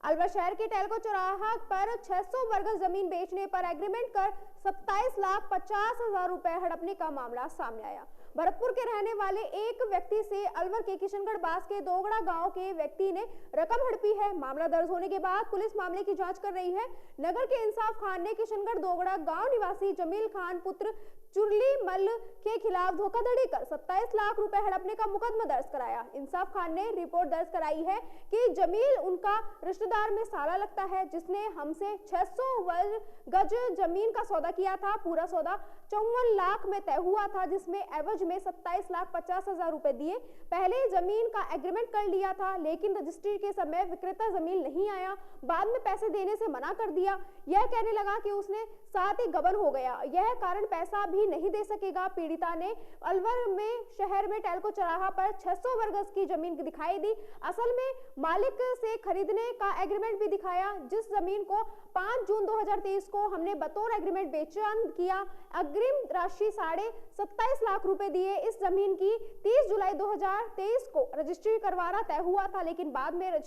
अलवर शहर के टेलको चौराहा पर 600 वर्ग जमीन बेचने पर एग्रीमेंट कर 27,50,000 रुपए हड़पने का मामला सामने आया। भरतपुर के रहने वाले एक व्यक्ति से अलवर के किशनगढ़ बास के दोगड़ा गांव के व्यक्ति ने रकम हड़पी है। मामला दर्ज होने के बाद पुलिस मामले की जांच कर रही है। नगर के इंसाफ खान ने किशनगढ़ दोगड़ा गांव निवासी जमील खान पुत्र चुरली मल के खिलाफ धोखाधड़ी कर 27 लाख रुपए हड़पने का मुकदमा दर्ज कराया। इंसाफ खान ने रिपोर्ट दर्ज कराई है कि जमील उनका रिश्तेदार में साला लगता है, जिसने हमसे 600 वर्ग गज जमीन का सौदा किया था। पूरा सौदा 54 लाख में तय हुआ था, जिसमें एवज में 27,50,000 रुपए दिए। पहले जमीन का एग्रीमेंट कर लिया था, लेकिन रजिस्ट्री के समय विक्रेता जमीन नहीं आया। बाद में पैसे देने से मना कर दिया। यह कहने लगा कि उसने साथ ही गबन हो गया, यह कारण पैसा भी नहीं दे सकेगा। पीड़िता ने अलवर में शहर में टेलको चौराहा पर 600 वर्ग गज की जमीन दिखाई दी। असल में मालिक से खरीदने का एग्रीमेंट भी दिखाया, जिस जमीन को 5 जून 2023 को हमने बतौर एग्रीमेंट बेचन किया। अग्रिम राशि 27.5 लाख रुपए दिए। इस जमीन की 30 जुलाई 2023 को रजिस्ट्री करवाना तय हुआ था, लेकिन बाद में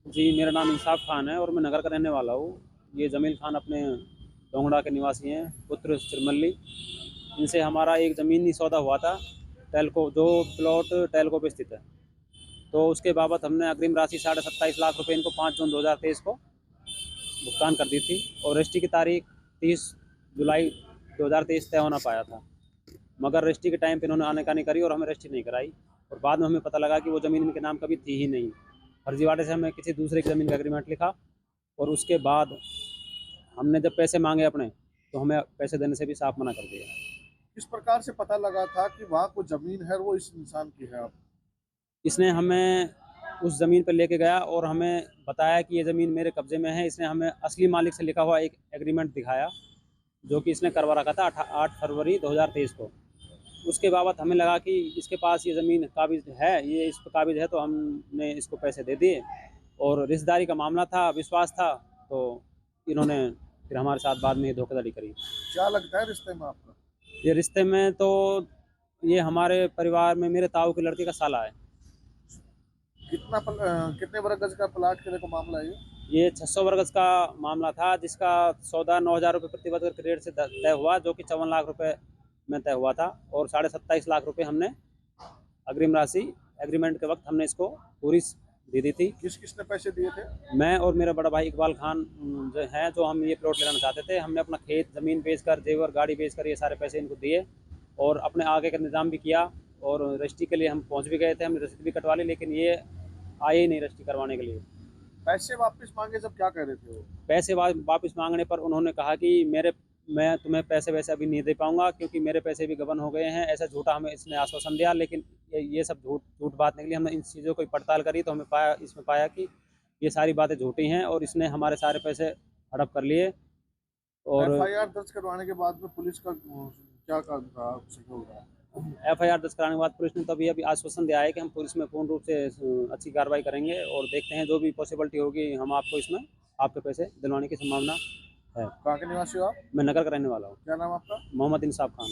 जी, मेरा नाम इंसाफ खान है और मैं नगर का रहने वाला हूँ। ये जमील खान अपने डोंगड़ा के निवासी हैं, पुत्र चिरमल्ली। इनसे हमारा एक ज़मीनी सौदा हुआ था टेलको, जो प्लॉट टेलको पे स्थित है। तो उसके बाबत हमने अग्रिम राशि 27.5 लाख रुपए इनको 5 जून 2023 को भुगतान कर दी थी और रजिस्ट्री की तारीख 30 जुलाई 2023 तय होना पाया था, मगर रजिस्ट्री के टाइम पे इन्होंने आनाकानी करी और हमें रजिस्ट्री नहीं कराई। और बाद में हमें पता लगा कि वो ज़मीन इनके नाम कभी थी ही नहीं। फर्जीवाड़े से हमें किसी दूसरे की ज़मीन का एग्रीमेंट लिखा और उसके बाद हमने जब पैसे मांगे अपने, तो हमें पैसे देने से भी साफ मना कर दिया। किस प्रकार से पता लगा था कि वहाँ को जमीन है वो इस इंसान की है? इसने हमें उस ज़मीन पर लेके गया और हमें बताया कि ये ज़मीन मेरे कब्ज़े में है। इसने हमें असली मालिक से लिखा हुआ एक एग्रीमेंट दिखाया, जो कि इसने करवा रखा था 8 फरवरी 2023 को। उसके बाबत हमें लगा कि इसके पास ये ज़मीन काबिज़ है, ये इस पर काबिज़ है, तो हमने इसको पैसे दे दिए। और रिश्तेदारी का मामला था, विश्वास था, तो इन्होंने फिर हमारे साथ बाद में ये धोखाधड़ी करी। क्या लगता है रिश्ते में आपका? ये रिश्ते में तो ये हमारे परिवार में मेरे ताऊ की लड़की का साला है। कितने वर्ग गज का प्लाट के को मामला है ये 600 वर्ग गज का मामला था, जिसका सौदा 9,000 रुपये प्रति वर्ग के रेट से तय हुआ, जो कि 54 लाख रुपए में तय हुआ था। और 27.5 लाख रुपए हमने अग्रिम राशि एग्रीमेंट के वक्त हमने इसको पूरी दे दी थी। किसने पैसे दिए थे? मैं और मेरा बड़ा भाई इकबाल खान जो हैं, जो हम ये प्लॉट लेना चाहते थे। हमने अपना खेत ज़मीन बेचकर, जेवर गाड़ी बेचकर ये सारे पैसे इनको दिए और अपने आगे का निज़ाम भी किया। और रजिस्ट्री के लिए हम पहुंच भी गए थे, हमने रसीद भी कटवा ली, लेकिन ये आए ही नहीं रजिस्ट्री करवाने के लिए। पैसे वापस मांगे जब क्या कह रहे थे वो? पैसे वापस मांगने पर उन्होंने कहा कि मैं तुम्हें पैसे वैसे अभी नहीं दे पाऊंगा, क्योंकि मेरे पैसे भी गबन हो गए हैं। ऐसा झूठा हमें इसने आश्वासन दिया, लेकिन ये सब झूठ बात निकली। हमने इन चीज़ों की पड़ताल करी तो हमें पाया कि ये सारी बातें झूठी हैं और इसने हमारे सारे पैसे हड़प कर लिए। और एफआईआर दर्ज करवाने के बाद में पुलिस का क्या काम था? एफआईआर दर्ज कराने के बाद पुलिस ने तो अभी आश्वासन दिया है कि हम पुलिस में पूर्ण रूप से अच्छी कार्रवाई करेंगे और देखते हैं जो भी पॉसिबिलिटी होगी हम आपको इसमें आपके पैसे दिलवाने की संभावना है। कहाँ के निवासी हो आप? मैं नगर का रहने वाला हूँ। क्या नाम आपका? मोहम्मद इंसाफ खान।